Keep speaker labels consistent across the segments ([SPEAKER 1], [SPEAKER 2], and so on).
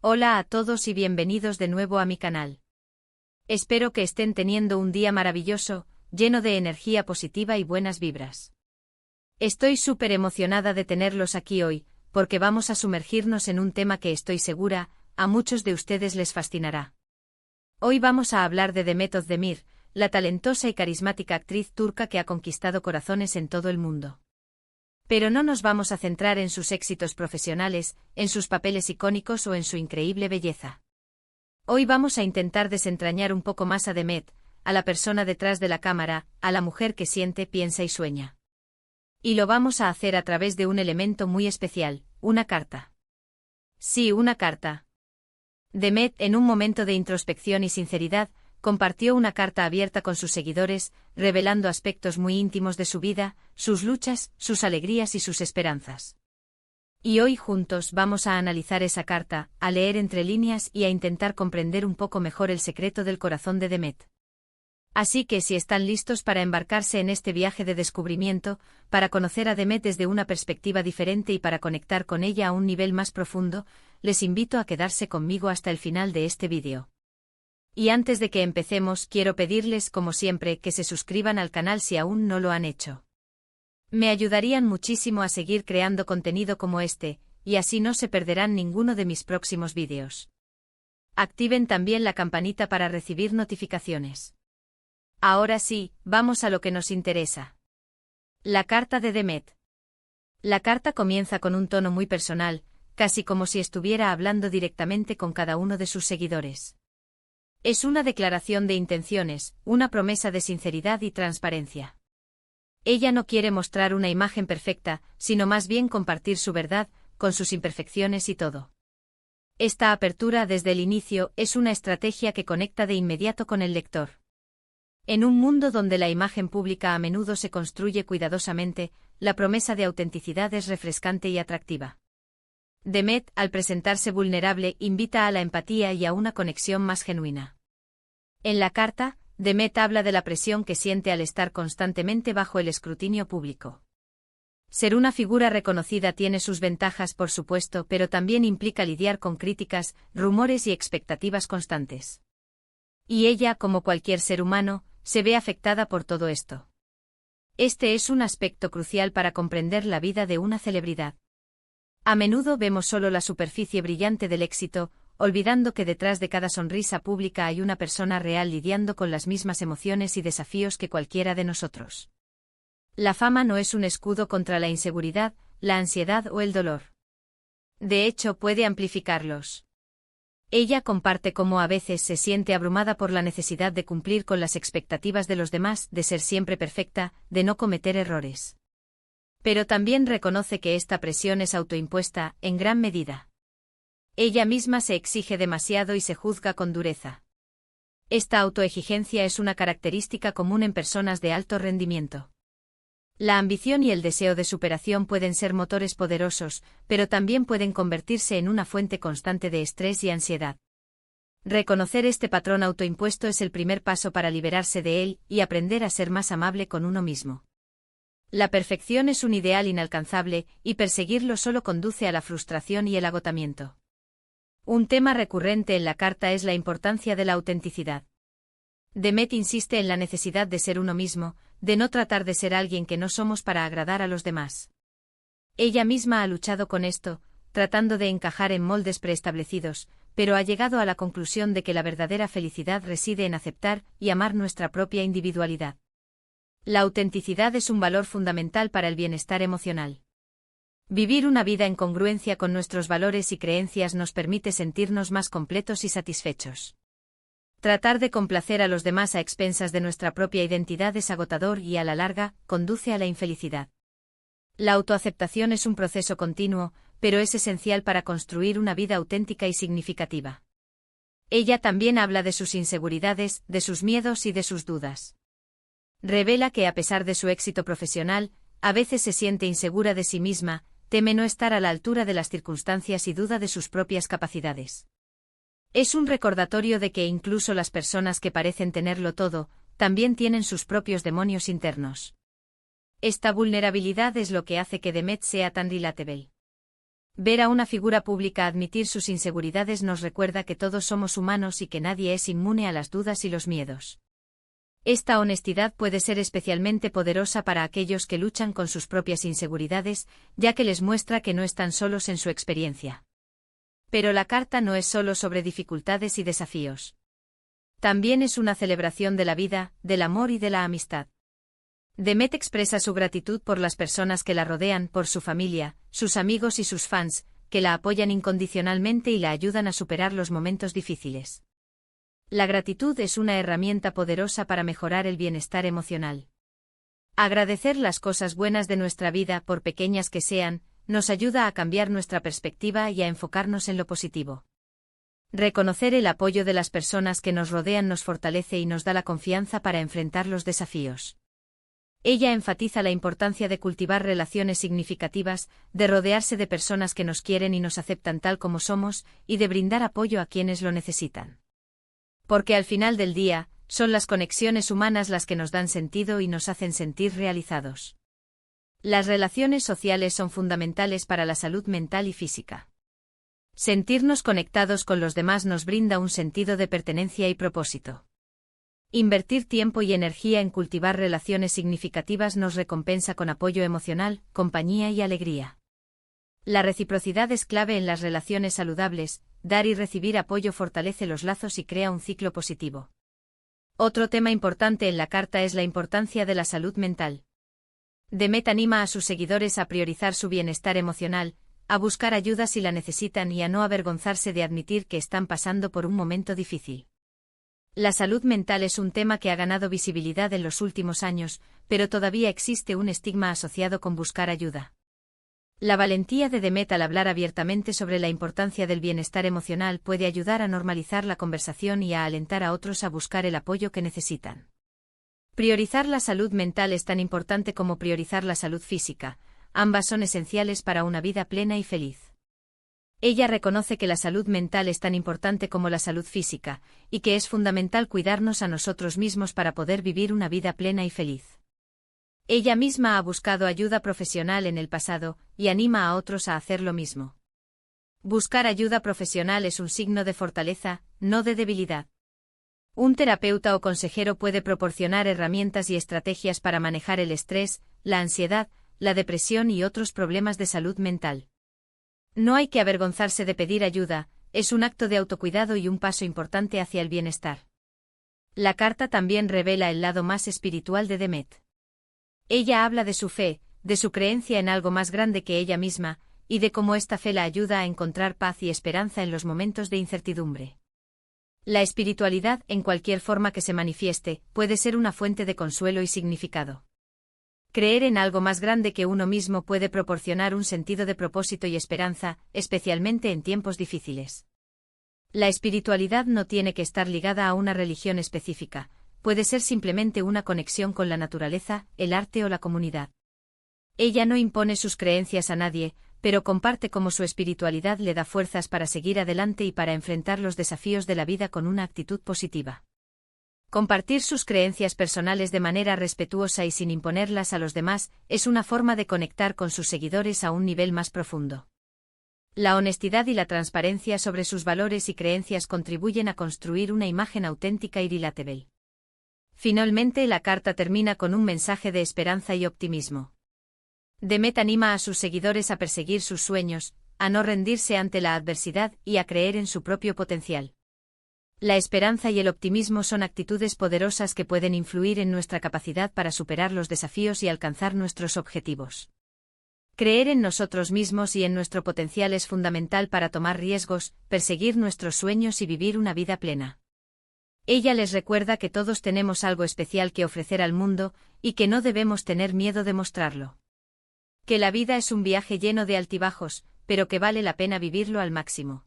[SPEAKER 1] Hola a todos y bienvenidos de nuevo a mi canal. Espero que estén teniendo un día maravilloso, lleno de energía positiva y buenas vibras. Estoy súper emocionada de tenerlos aquí hoy, porque vamos a sumergirnos en un tema que estoy segura, a muchos de ustedes les fascinará. Hoy vamos a hablar de Demet Özdemir, la talentosa y carismática actriz turca que ha conquistado corazones en todo el mundo. Pero no nos vamos a centrar en sus éxitos profesionales, en sus papeles icónicos o en su increíble belleza. Hoy vamos a intentar desentrañar un poco más a Demet, a la persona detrás de la cámara, a la mujer que siente, piensa y sueña. Y lo vamos a hacer a través de un elemento muy especial, una carta. Sí, una carta. Demet, en un momento de introspección y sinceridad, compartió una carta abierta con sus seguidores, revelando aspectos muy íntimos de su vida, sus luchas, sus alegrías y sus esperanzas. Y hoy juntos vamos a analizar esa carta, a leer entre líneas y a intentar comprender un poco mejor el secreto del corazón de Demet. Así que si están listos para embarcarse en este viaje de descubrimiento, para conocer a Demet desde una perspectiva diferente y para conectar con ella a un nivel más profundo, les invito a quedarse conmigo hasta el final de este vídeo. Y antes de que empecemos, quiero pedirles, como siempre, que se suscriban al canal si aún no lo han hecho. Me ayudarían muchísimo a seguir creando contenido como este, y así no se perderán ninguno de mis próximos vídeos. Activen también la campanita para recibir notificaciones. Ahora sí, vamos a lo que nos interesa. La carta de Demet. La carta comienza con un tono muy personal, casi como si estuviera hablando directamente con cada uno de sus seguidores. Es una declaración de intenciones, una promesa de sinceridad y transparencia. Ella no quiere mostrar una imagen perfecta, sino más bien compartir su verdad, con sus imperfecciones y todo. Esta apertura desde el inicio es una estrategia que conecta de inmediato con el lector. En un mundo donde la imagen pública a menudo se construye cuidadosamente, la promesa de autenticidad es refrescante y atractiva. Demet, al presentarse vulnerable, invita a la empatía y a una conexión más genuina. En la carta, Demet habla de la presión que siente al estar constantemente bajo el escrutinio público. Ser una figura reconocida tiene sus ventajas, por supuesto, pero también implica lidiar con críticas, rumores y expectativas constantes. Y ella, como cualquier ser humano, se ve afectada por todo esto. Este es un aspecto crucial para comprender la vida de una celebridad. A menudo vemos solo la superficie brillante del éxito, olvidando que detrás de cada sonrisa pública hay una persona real lidiando con las mismas emociones y desafíos que cualquiera de nosotros. La fama no es un escudo contra la inseguridad, la ansiedad o el dolor. De hecho, puede amplificarlos. Ella comparte cómo a veces se siente abrumada por la necesidad de cumplir con las expectativas de los demás, de ser siempre perfecta, de no cometer errores. Pero también reconoce que esta presión es autoimpuesta, en gran medida. Ella misma se exige demasiado y se juzga con dureza. Esta autoexigencia es una característica común en personas de alto rendimiento. La ambición y el deseo de superación pueden ser motores poderosos, pero también pueden convertirse en una fuente constante de estrés y ansiedad. Reconocer este patrón autoimpuesto es el primer paso para liberarse de él y aprender a ser más amable con uno mismo. La perfección es un ideal inalcanzable, y perseguirlo solo conduce a la frustración y el agotamiento. Un tema recurrente en la carta es la importancia de la autenticidad. Demet insiste en la necesidad de ser uno mismo, de no tratar de ser alguien que no somos para agradar a los demás. Ella misma ha luchado con esto, tratando de encajar en moldes preestablecidos, pero ha llegado a la conclusión de que la verdadera felicidad reside en aceptar y amar nuestra propia individualidad. La autenticidad es un valor fundamental para el bienestar emocional. Vivir una vida en congruencia con nuestros valores y creencias nos permite sentirnos más completos y satisfechos. Tratar de complacer a los demás a expensas de nuestra propia identidad es agotador y, a la larga, conduce a la infelicidad. La autoaceptación es un proceso continuo, pero es esencial para construir una vida auténtica y significativa. Ella también habla de sus inseguridades, de sus miedos y de sus dudas. Revela que, a pesar de su éxito profesional, a veces se siente insegura de sí misma, teme no estar a la altura de las circunstancias y duda de sus propias capacidades. Es un recordatorio de que incluso las personas que parecen tenerlo todo, también tienen sus propios demonios internos. Esta vulnerabilidad es lo que hace que Demet sea tan relatable. Ver a una figura pública admitir sus inseguridades nos recuerda que todos somos humanos y que nadie es inmune a las dudas y los miedos. Esta honestidad puede ser especialmente poderosa para aquellos que luchan con sus propias inseguridades, ya que les muestra que no están solos en su experiencia. Pero la carta no es solo sobre dificultades y desafíos. También es una celebración de la vida, del amor y de la amistad. Demet expresa su gratitud por las personas que la rodean, por su familia, sus amigos y sus fans, que la apoyan incondicionalmente y la ayudan a superar los momentos difíciles. La gratitud es una herramienta poderosa para mejorar el bienestar emocional. Agradecer las cosas buenas de nuestra vida, por pequeñas que sean, nos ayuda a cambiar nuestra perspectiva y a enfocarnos en lo positivo. Reconocer el apoyo de las personas que nos rodean nos fortalece y nos da la confianza para enfrentar los desafíos. Ella enfatiza la importancia de cultivar relaciones significativas, de rodearse de personas que nos quieren y nos aceptan tal como somos, y de brindar apoyo a quienes lo necesitan. Porque al final del día, son las conexiones humanas las que nos dan sentido y nos hacen sentir realizados. Las relaciones sociales son fundamentales para la salud mental y física. Sentirnos conectados con los demás nos brinda un sentido de pertenencia y propósito. Invertir tiempo y energía en cultivar relaciones significativas nos recompensa con apoyo emocional, compañía y alegría. La reciprocidad es clave en las relaciones saludables, dar y recibir apoyo fortalece los lazos y crea un ciclo positivo. Otro tema importante en la carta es la importancia de la salud mental. Demet anima a sus seguidores a priorizar su bienestar emocional, a buscar ayuda si la necesitan y a no avergonzarse de admitir que están pasando por un momento difícil. La salud mental es un tema que ha ganado visibilidad en los últimos años, pero todavía existe un estigma asociado con buscar ayuda. La valentía de Demet al hablar abiertamente sobre la importancia del bienestar emocional puede ayudar a normalizar la conversación y a alentar a otros a buscar el apoyo que necesitan. Priorizar la salud mental es tan importante como priorizar la salud física, ambas son esenciales para una vida plena y feliz. Ella reconoce que la salud mental es tan importante como la salud física, y que es fundamental cuidarnos a nosotros mismos para poder vivir una vida plena y feliz. Ella misma ha buscado ayuda profesional en el pasado, y anima a otros a hacer lo mismo. Buscar ayuda profesional es un signo de fortaleza, no de debilidad. Un terapeuta o consejero puede proporcionar herramientas y estrategias para manejar el estrés, la ansiedad, la depresión y otros problemas de salud mental. No hay que avergonzarse de pedir ayuda, es un acto de autocuidado y un paso importante hacia el bienestar. La carta también revela el lado más espiritual de Demet. Ella habla de su fe, de su creencia en algo más grande que ella misma, y de cómo esta fe la ayuda a encontrar paz y esperanza en los momentos de incertidumbre. La espiritualidad, en cualquier forma que se manifieste, puede ser una fuente de consuelo y significado. Creer en algo más grande que uno mismo puede proporcionar un sentido de propósito y esperanza, especialmente en tiempos difíciles. La espiritualidad no tiene que estar ligada a una religión específica, puede ser simplemente una conexión con la naturaleza, el arte o la comunidad. Ella no impone sus creencias a nadie, pero comparte cómo su espiritualidad le da fuerzas para seguir adelante y para enfrentar los desafíos de la vida con una actitud positiva. Compartir sus creencias personales de manera respetuosa y sin imponerlas a los demás es una forma de conectar con sus seguidores a un nivel más profundo. La honestidad y la transparencia sobre sus valores y creencias contribuyen a construir una imagen auténtica y relatable. Finalmente, la carta termina con un mensaje de esperanza y optimismo. Demet anima a sus seguidores a perseguir sus sueños, a no rendirse ante la adversidad y a creer en su propio potencial. La esperanza y el optimismo son actitudes poderosas que pueden influir en nuestra capacidad para superar los desafíos y alcanzar nuestros objetivos. Creer en nosotros mismos y en nuestro potencial es fundamental para tomar riesgos, perseguir nuestros sueños y vivir una vida plena. Ella les recuerda que todos tenemos algo especial que ofrecer al mundo, y que no debemos tener miedo de mostrarlo. Que la vida es un viaje lleno de altibajos, pero que vale la pena vivirlo al máximo.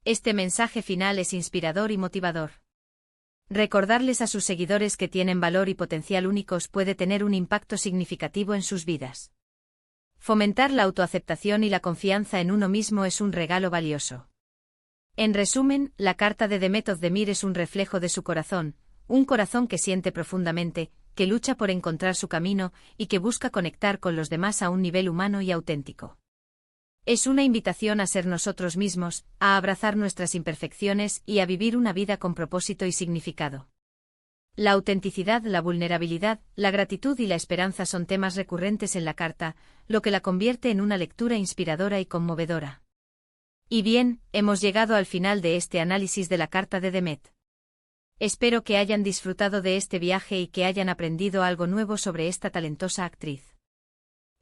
[SPEAKER 1] Este mensaje final es inspirador y motivador. Recordarles a sus seguidores que tienen valor y potencial únicos puede tener un impacto significativo en sus vidas. Fomentar la autoaceptación y la confianza en uno mismo es un regalo valioso. En resumen, la carta de Demet Özdemir es un reflejo de su corazón, un corazón que siente profundamente, que lucha por encontrar su camino y que busca conectar con los demás a un nivel humano y auténtico. Es una invitación a ser nosotros mismos, a abrazar nuestras imperfecciones y a vivir una vida con propósito y significado. La autenticidad, la vulnerabilidad, la gratitud y la esperanza son temas recurrentes en la carta, lo que la convierte en una lectura inspiradora y conmovedora. Y bien, hemos llegado al final de este análisis de la carta de Demet. Espero que hayan disfrutado de este viaje y que hayan aprendido algo nuevo sobre esta talentosa actriz.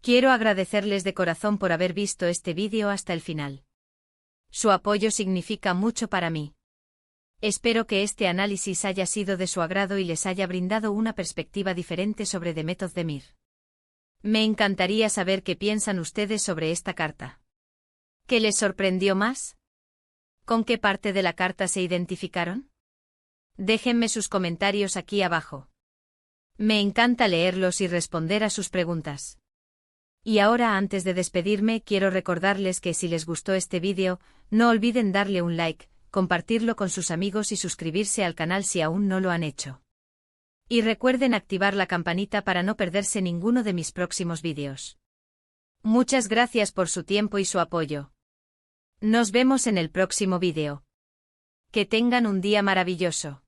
[SPEAKER 1] Quiero agradecerles de corazón por haber visto este vídeo hasta el final. Su apoyo significa mucho para mí. Espero que este análisis haya sido de su agrado y les haya brindado una perspectiva diferente sobre Demet Özdemir. Me encantaría saber qué piensan ustedes sobre esta carta. ¿Qué les sorprendió más? ¿Con qué parte de la carta se identificaron? Déjenme sus comentarios aquí abajo. Me encanta leerlos y responder a sus preguntas. Y ahora, antes de despedirme, quiero recordarles que si les gustó este vídeo, no olviden darle un like, compartirlo con sus amigos y suscribirse al canal si aún no lo han hecho. Y recuerden activar la campanita para no perderse ninguno de mis próximos vídeos. Muchas gracias por su tiempo y su apoyo. Nos vemos en el próximo vídeo. Que tengan un día maravilloso.